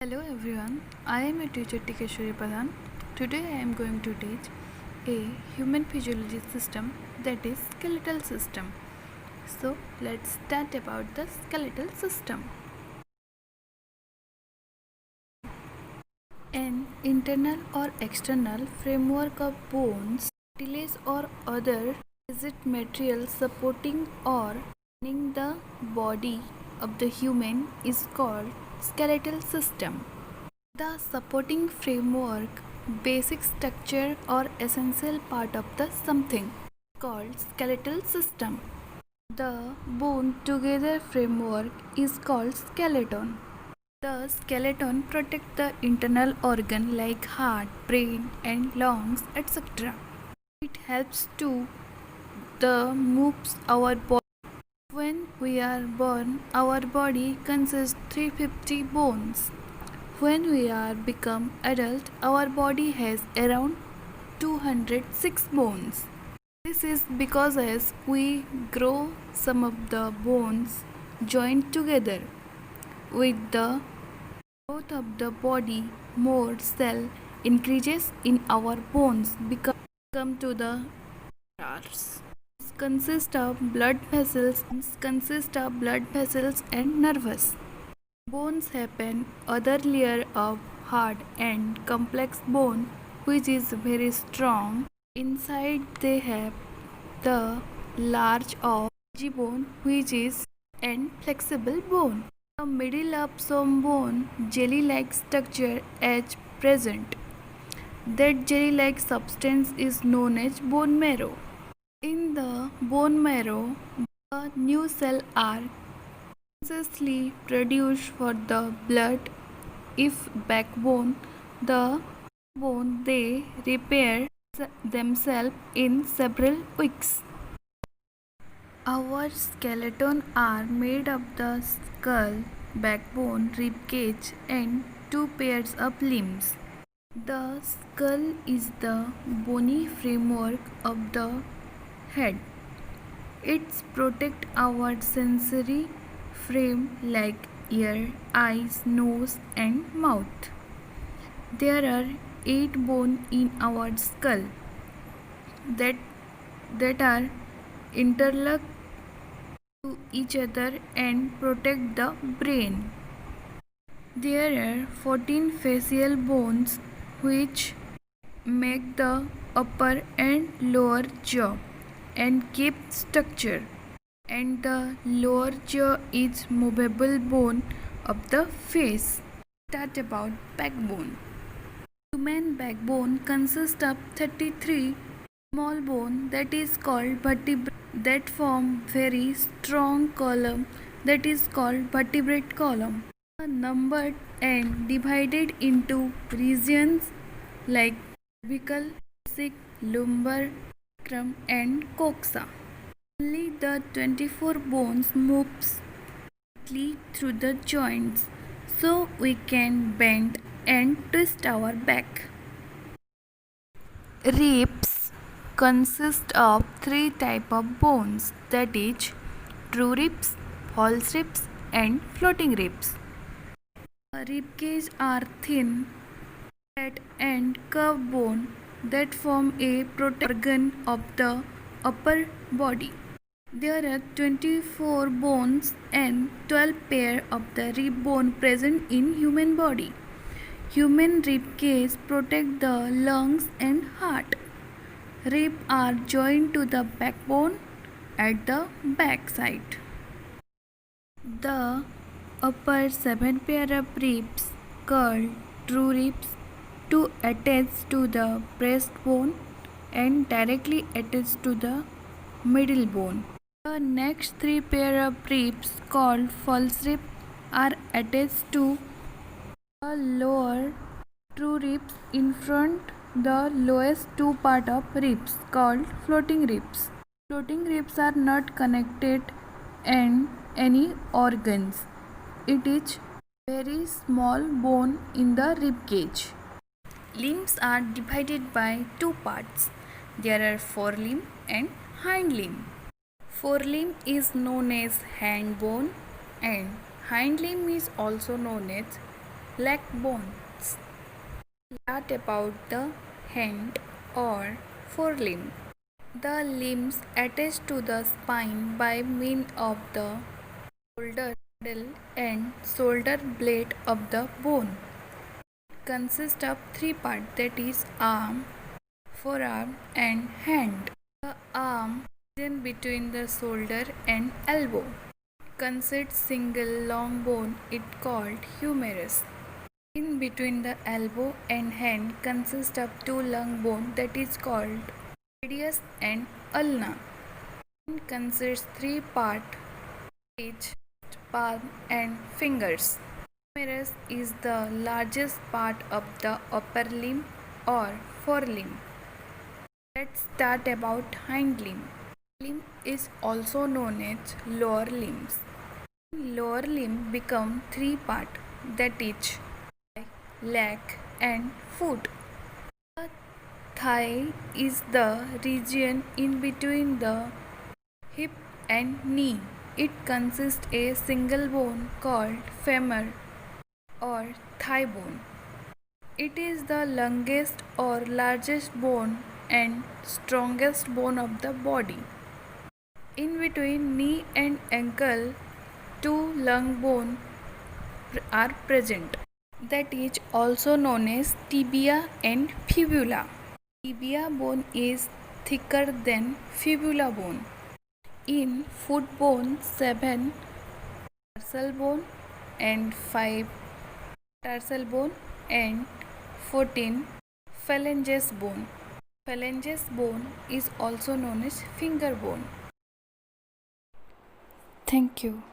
Hello everyone, I am your teacher Tikeshwari Pradhan. Today I am going to teach a human physiology system, that is skeletal system. So let's start about the skeletal system. An internal or external framework of bones, cartilage or other rigid material supporting or lining the body of the human is called skeletal system. The supporting framework, basic structure or essential part of the something called skeletal system. The bone together framework is called skeleton. The skeleton protects the internal organ like heart, brain and lungs, etc. It helps to the moves our body. When we are born, our body consists 350 bones. When we are become adult, our body has around 206 bones. This is because as we grow, some of the bones join together. With the growth of the body, more cell increases in our bones come to the stars. Consist of blood vessels and nerves. Bones have an other layer of hard and complex bone which is very strong. Inside they have the large of bone which is and flexible bone. The middle of some bone jelly-like structure as present. That jelly-like substance is known as bone marrow. In the bone marrow, the new cells are consciously produced for the blood. If backbone, the bone they repair themselves in several weeks. Our skeleton are made of the skull, backbone, rib cage and two pairs of limbs. The skull is the bony framework of the head. It protects our sensory frame like ear, eyes, nose and mouth. There are 8 bones in our skull that are interlocked to each other and protect the brain. There are 14 facial bones which make the upper and lower jaw and keep structure, and the lower jaw is movable bone of the face. Start about backbone. Human backbone consists of 33 small bone that is called vertebrae that form very strong column that is called vertebrate column. Numbered and divided into regions like cervical, thoracic, lumbar, sacrum and coxa. Only the 24 bones moves through the joints so we can bend and twist our back. Ribs consist of 3 types of bones, that is true ribs, false ribs and floating ribs. Rib cage are thin, flat and curved bone that form a protective organ of the upper body. There are 24 bones and 12 pair of the rib bone present in human body. Human rib cage protect the lungs and heart. Ribs are joined to the backbone at the back side. The upper 7 pair of ribs called true ribs to attach to the breastbone and directly attach to the middle bone. The next 3 pair of ribs called false ribs are attached to the lower true ribs in front the lowest 2 part of ribs called floating ribs. Floating ribs are not connected and any organs. It is very small bone in the rib cage. Limbs are divided by 2 parts. There are forelimb and hind limb. Forelimb is known as hand bone and hind limb is also known as leg bones. Start about the hand or forelimb. The limbs attached to the spine by means of the shoulder girdle and shoulder blade of the bone. Consists of three parts, that is arm, forearm and hand. The arm is in between the shoulder and elbow. Consists single long bone, it called humerus. In between the elbow and hand consists of two long bone, that is called radius and ulna. It consists three part, each palm and fingers. Humerus is the largest part of the upper limb or forelimb. Let's start about hind limb. Limb is also known as lower limbs. Lower limb become three part, that is thigh, leg and foot. The thigh is the region in between the hip and knee. It consists a single bone called femur or thigh bone. It is the longest or largest bone and strongest bone of the body. In between knee and ankle, two long bones are present. That is also known as tibia and fibula. Tibia bone is thicker than fibula bone. In foot bone, 7 tarsal bone and 5 tarsal bone and 14 phalanges bone. Phalanges bone is also known as finger bone. Thank you.